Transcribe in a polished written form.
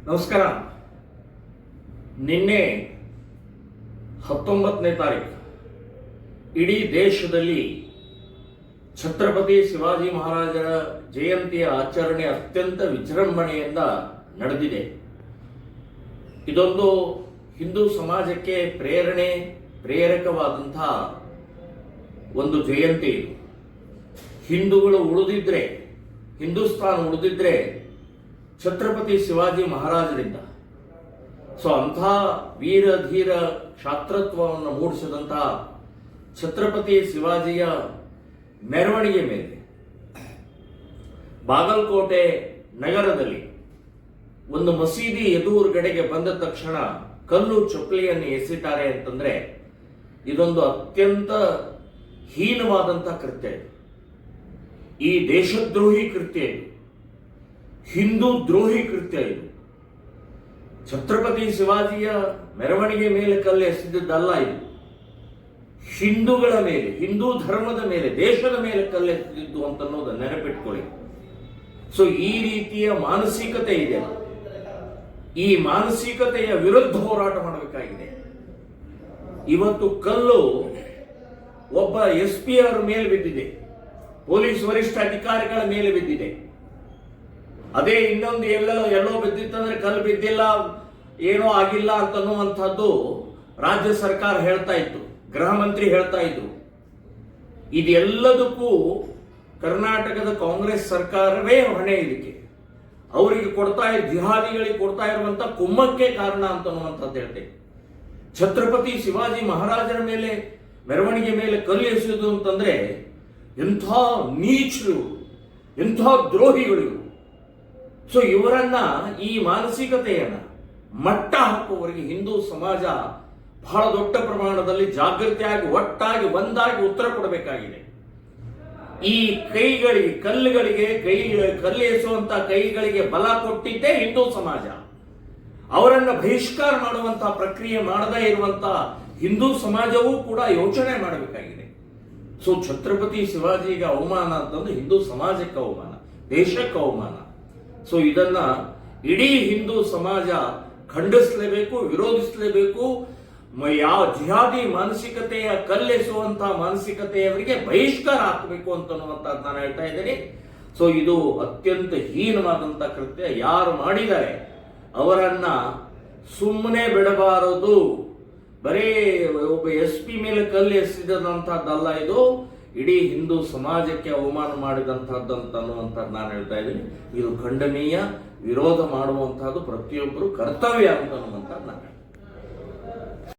ನಮಸ್ಕಾರ. ನಿನ್ನೆ 19ನೇ ತಾರೀಕು ಇಡೀ ದೇಶದಲ್ಲಿ ಛತ್ರಪತಿ ಶಿವಾಜಿ ಮಹಾರಾಜರ ಜಯಂತಿಯ ಆಚರಣೆ ಅತ್ಯಂತ ವಿಜೃಂಭಣೆಯಿಂದ ನಡೆದಿದೆ. ಇದೊಂದು ಹಿಂದೂ ಸಮಾಜಕ್ಕೆ ಪ್ರೇರಕವಾದಂತಹ ಒಂದು ಜಯಂತಿ. ಹಿಂದೂಗಳು ಉಳಿದಿದ್ರೆ, ಹಿಂದೂಸ್ತಾನ ಉಳಿದಿದ್ರೆ ಛತ್ರಪತಿ ಶಿವಾಜಿ ಮಹಾರಾಜರಿಂದ. ಅಂಥ ವೀರ ಧೀರ ಕ್ಷಾತ್ರತ್ವವನ್ನು ಮೂಡಿಸಿದಂತಹ ಛತ್ರಪತಿ ಶಿವಾಜಿಯ ಮೆರವಣಿಗೆ ಮೇಲೆ ಬಾಗಲಕೋಟೆ ನಗರದಲ್ಲಿ ಒಂದು ಮಸೀದಿ ಎದುರುಗಡೆಗೆ ಬಂದ ತಕ್ಷಣ ಕಲ್ಲು ಚಪ್ಪಲಿಯನ್ನು ಎಸೆತಾರೆ ಅಂತಂದ್ರೆ ಇದೊಂದು ಅತ್ಯಂತ ಹೀನವಾದಂತಹ ಕೃತ್ಯ. ಈ ದೇಶದ್ರೋಹಿ ಕೃತ್ಯ ಇದು, ಹಿಂದೂ ದ್ರೋಹಿ ಕೃತ್ಯ ಇದು. ಛತ್ರಪತಿ ಶಿವಾಜಿಯ ಮೆರವಣಿಗೆ ಮೇಲೆ ಕಲ್ಲು ಎಸೆದಿದ್ದಲ್ಲ ಇದು. ಹಿಂದೂಗಳ ಮೇಲೆ, ಹಿಂದೂ ಧರ್ಮದ ಮೇಲೆ, ದೇಶದ ಮೇಲೆ ಕಲ್ಲು ಎಸೆದಿದ್ದು ಅಂತ ಅನ್ನೋದನ್ನ ನೆನಪಿಟ್ಕೊಳ್ಳಿ. ಈ ರೀತಿಯ ಮಾನಸಿಕತೆ ಇದೆ. ಈ ಮಾನಸಿಕತೆಯ ವಿರುದ್ಧ ಹೋರಾಟ ಮಾಡಬೇಕಾಗಿದೆ. ಇವತ್ತು ಕಲ್ಲು ಒಬ್ಬ SP ಅವರ ಮೇಲೆ ಬಿದ್ದಿದೆ, ಪೊಲೀಸ್ ವರಿಷ್ಠ ಅಧಿಕಾರಿಗಳ ಮೇಲೆ ಬಿದ್ದಿದೆ. ಅದೇ ಇನ್ನೊಂದು ಎಲ್ಲೋ ಬಿದ್ದಿತ್ತಂದ್ರೆ ಕಲ್ಲು ಬಿದ್ದಿಲ್ಲ, ಏನೋ ಆಗಿಲ್ಲ ಅಂತನ್ನುವಂಥದ್ದು ರಾಜ್ಯ ಸರ್ಕಾರ ಹೇಳ್ತಾ ಇತ್ತು, ಗೃಹ ಮಂತ್ರಿ ಹೇಳ್ತಾ ಇದ್ರು. ಇದೆಲ್ಲದಕ್ಕೂ ಕರ್ನಾಟಕದ ಕಾಂಗ್ರೆಸ್ ಸರ್ಕಾರವೇ ಹೊಣೆ. ಇದಕ್ಕೆ ಅವರಿಗೆ ಜಿಹಾದಿಗಳಿಗೆ ಕೊಡ್ತಾ ಇರುವಂತ ಕುಮ್ಮಕ್ಕೆ ಕಾರಣ ಅಂತನ್ನುವಂಥದ್ದು ಹೇಳ್ತೇವೆ. ಛತ್ರಪತಿ ಶಿವಾಜಿ ಮಹಾರಾಜರ ಮೇಲೆ ಮೆರವಣಿಗೆ ಮೇಲೆ ಕಲ್ಲು ಎಸೆಯುವುದು ಅಂತಂದ್ರೆ ಎಂಥ ನೀಚರು, ಎಂಥ ದ್ರೋಹಿಗಳು. ಇವರನ್ನ, ಈ ಮಾನಸಿಕತೆಯನ್ನ ಮಟ್ಟ ಹಾಕುವವರಿಗೆ ಹಿಂದೂ ಸಮಾಜ ಬಹಳ ದೊಡ್ಡ ಪ್ರಮಾಣದಲ್ಲಿ ಜಾಗೃತಿಯಾಗಿ, ಒಟ್ಟಾಗಿ, ಒಂದಾಗಿ ಉತ್ತರ ಕೊಡಬೇಕಾಗಿದೆ. ಈ ಕೈಗಳಿಗೆ, ಕಲ್ಲು ಎಸೆಯುವಂತ ಕೈಗಳಿಗೆ ಬಲ ಕೊಟ್ಟಿದ್ದೇ ಹಿಂದೂ ಸಮಾಜ. ಅವರನ್ನ ಬಹಿಷ್ಕಾರ ಮಾಡುವಂತಹ ಪ್ರಕ್ರಿಯೆ ಮಾಡದೇ ಇರುವಂತಹ ಹಿಂದೂ ಸಮಾಜವೂ ಕೂಡ ಯೋಚನೆ ಮಾಡಬೇಕಾಗಿದೆ. ಛತ್ರಪತಿ ಶಿವಾಜಿಗೆ ಅವಮಾನ ಅಂತಂದ್ರೆ ಹಿಂದೂ ಸಮಾಜಕ್ಕೆ ಅವಮಾನ, ದೇಶಕ್ಕೆ ಅವಮಾನ. ಇದನ್ನ ಇಡೀ ಹಿಂದೂ ಸಮಾಜ ಖಂಡಿಸಲೇಬೇಕು, ವಿರೋಧಿಸಲೇಬೇಕು. ಯಾವ ಜಿಹಾದಿ ಮಾನಸಿಕತೆಯ ಕಲ್ಲೆಸುವಂತಹ ಮಾನಸಿಕತೆಯವರಿಗೆ ಬಹಿಷ್ಕಾರ ಹಾಕಬೇಕು ಅಂತನ್ನುವಂಥದ್ದು ನಾನು ಹೇಳ್ತಾ ಇದ್ದೇನೆ. ಇದು ಅತ್ಯಂತ ಹೀನವಾದಂತಹ ಕೃತ್ಯ. ಯಾರು ಮಾಡಿದ್ದಾರೆ ಅವರನ್ನ ಸುಮ್ಮನೆ ಬಿಡಬಾರದು. ಬರೇ ಒಬ್ಬ SP ಮೇಲೆ ಕಲ್ಲು ಎಸೆದಂತಹದ್ದಲ್ಲ, ಇದು ಇಡೀ ಹಿಂದೂ ಸಮಾಜಕ್ಕೆ ಅವಮಾನ ಮಾಡಿದಂತಹದ್ದು ಅಂತ ಅನ್ನುವಂಥದ್ದು ನಾನು ಹೇಳ್ತಾ ಇದ್ದೀನಿ. ಇದು ಖಂಡನೀಯ, ವಿರೋಧ ಮಾಡುವಂತಹದ್ದು ಪ್ರತಿಯೊಬ್ಬರು ಕರ್ತವ್ಯ ಅಂತ ಅನ್ನುವಂಥದ್ದು ನಾನು ಹೇಳ್ತೀನಿ.